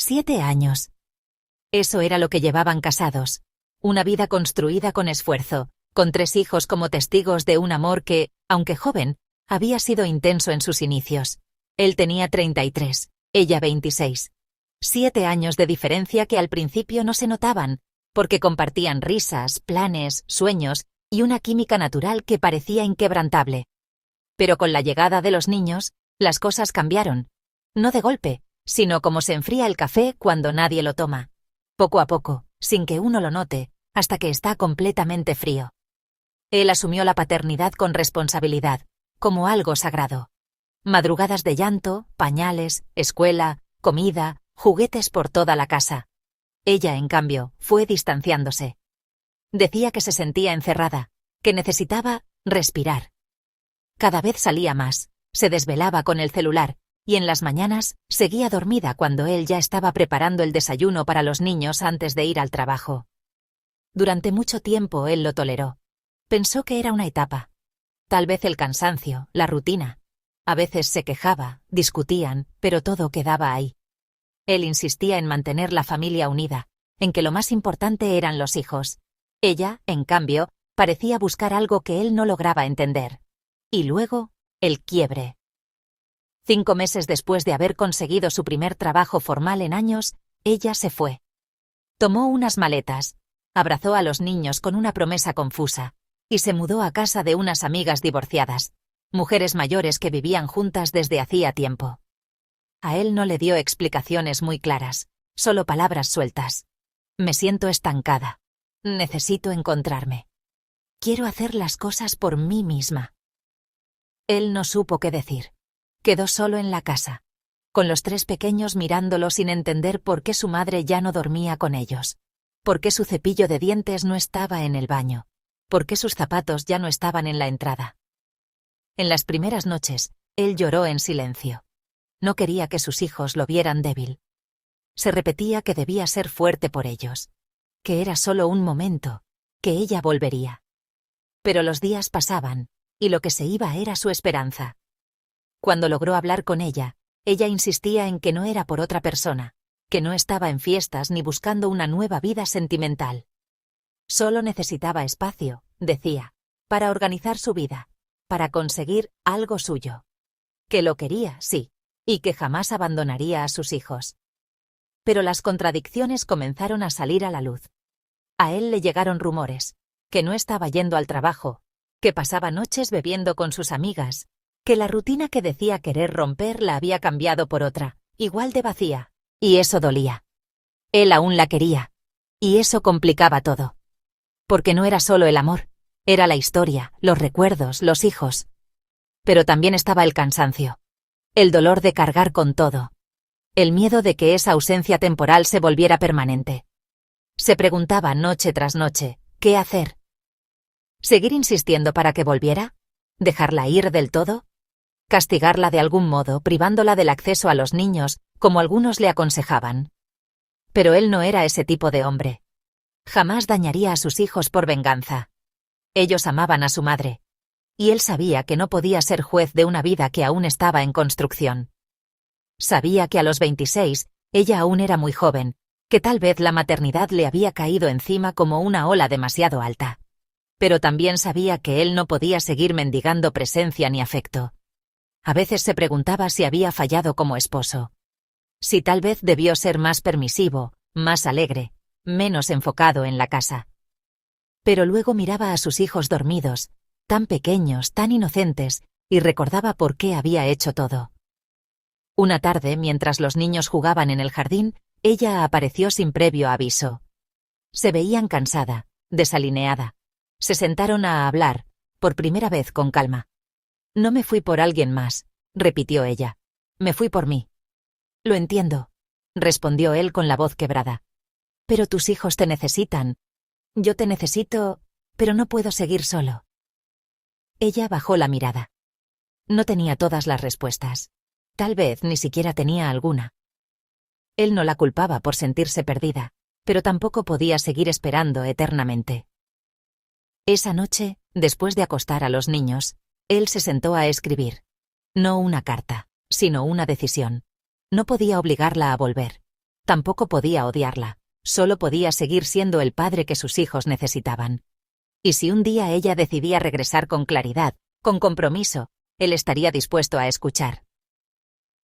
7 años. Eso era lo que llevaban casados. Una vida construida con esfuerzo, con 3 hijos como testigos de un amor que, aunque joven, había sido intenso en sus inicios. Él tenía 33, ella 26. 7 años de diferencia que al principio no se notaban, porque compartían risas, planes, sueños y una química natural que parecía inquebrantable. Pero con la llegada de los niños, las cosas cambiaron. No de golpe, sino como se enfría el café cuando nadie lo toma. Poco a poco, sin que uno lo note, hasta que está completamente frío. Él asumió la paternidad con responsabilidad, como algo sagrado. Madrugadas de llanto, pañales, escuela, comida, juguetes por toda la casa. Ella, en cambio, fue distanciándose. Decía que se sentía encerrada, que necesitaba respirar. Cada vez salía más, se desvelaba con el celular, y en las mañanas seguía dormida cuando él ya estaba preparando el desayuno para los niños antes de ir al trabajo. Durante mucho tiempo él lo toleró. Pensó que era una etapa. Tal vez el cansancio, la rutina. A veces se quejaba, discutían, pero todo quedaba ahí. Él insistía en mantener la familia unida, en que lo más importante eran los hijos. Ella, en cambio, parecía buscar algo que él no lograba entender. Y luego, el quiebre. 5 meses después de haber conseguido su primer trabajo formal en años, ella se fue. Tomó unas maletas, abrazó a los niños con una promesa confusa, y se mudó a casa de unas amigas divorciadas, mujeres mayores que vivían juntas desde hacía tiempo. A él no le dio explicaciones muy claras, solo palabras sueltas. Me siento estancada. Necesito encontrarme. Quiero hacer las cosas por mí misma. Él no supo qué decir. Quedó solo en la casa, con los 3 pequeños mirándolo sin entender por qué su madre ya no dormía con ellos, por qué su cepillo de dientes no estaba en el baño, por qué sus zapatos ya no estaban en la entrada. En las primeras noches, él lloró en silencio. No quería que sus hijos lo vieran débil. Se repetía que debía ser fuerte por ellos, que era solo un momento, que ella volvería. Pero los días pasaban, y lo que se iba era su esperanza. Cuando logró hablar con ella, ella insistía en que no era por otra persona, que no estaba en fiestas ni buscando una nueva vida sentimental. Solo necesitaba espacio, decía, para organizar su vida, para conseguir algo suyo. Que lo quería, sí, y que jamás abandonaría a sus hijos. Pero las contradicciones comenzaron a salir a la luz. A él le llegaron rumores, que no estaba yendo al trabajo, que pasaba noches bebiendo con sus amigas, que la rutina que decía querer romper la había cambiado por otra, igual de vacía, y eso dolía. Él aún la quería, y eso complicaba todo. Porque no era solo el amor, era la historia, los recuerdos, los hijos. Pero también estaba el cansancio, el dolor de cargar con todo, el miedo de que esa ausencia temporal se volviera permanente. Se preguntaba noche tras noche, ¿qué hacer? ¿Seguir insistiendo para que volviera? ¿Dejarla ir del todo? ¿Castigarla de algún modo, privándola del acceso a los niños, como algunos le aconsejaban? Pero él no era ese tipo de hombre. Jamás dañaría a sus hijos por venganza. Ellos amaban a su madre. Y él sabía que no podía ser juez de una vida que aún estaba en construcción. Sabía que a los 26, ella aún era muy joven, que tal vez la maternidad le había caído encima como una ola demasiado alta. Pero también sabía que él no podía seguir mendigando presencia ni afecto. A veces se preguntaba si había fallado como esposo. Si tal vez debió ser más permisivo, más alegre, menos enfocado en la casa. Pero luego miraba a sus hijos dormidos, tan pequeños, tan inocentes, y recordaba por qué había hecho todo. Una tarde, mientras los niños jugaban en el jardín, ella apareció sin previo aviso. Se veían cansada, desalineada. Se sentaron a hablar, por primera vez con calma. No me fui por alguien más, repitió ella. Me fui por mí. Lo entiendo, respondió él con la voz quebrada. Pero tus hijos te necesitan. Yo te necesito, pero no puedo seguir solo. Ella bajó la mirada. No tenía todas las respuestas. Tal vez ni siquiera tenía alguna. Él no la culpaba por sentirse perdida, pero tampoco podía seguir esperando eternamente. Esa noche, después de acostar a los niños, él se sentó a escribir. No una carta, sino una decisión. No podía obligarla a volver. Tampoco podía odiarla, solo podía seguir siendo el padre que sus hijos necesitaban. Y si un día ella decidía regresar con claridad, con compromiso, él estaría dispuesto a escuchar.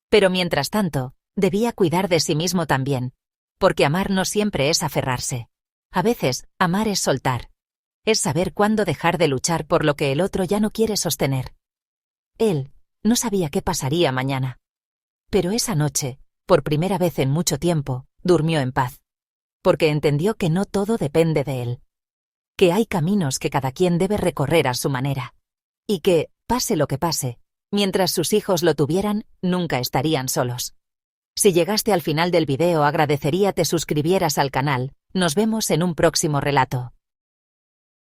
Pero mientras tanto, debía cuidar de sí mismo también, porque amar no siempre es aferrarse. A veces, amar es soltar. Es saber cuándo dejar de luchar por lo que el otro ya no quiere sostener. Él no sabía qué pasaría mañana. Pero esa noche, por primera vez en mucho tiempo, durmió en paz. Porque entendió que no todo depende de él. Que hay caminos que cada quien debe recorrer a su manera. Y que, pase lo que pase, mientras sus hijos lo tuvieran, nunca estarían solos. Si llegaste al final del video, agradecería te suscribieras al canal. Nos vemos en un próximo relato.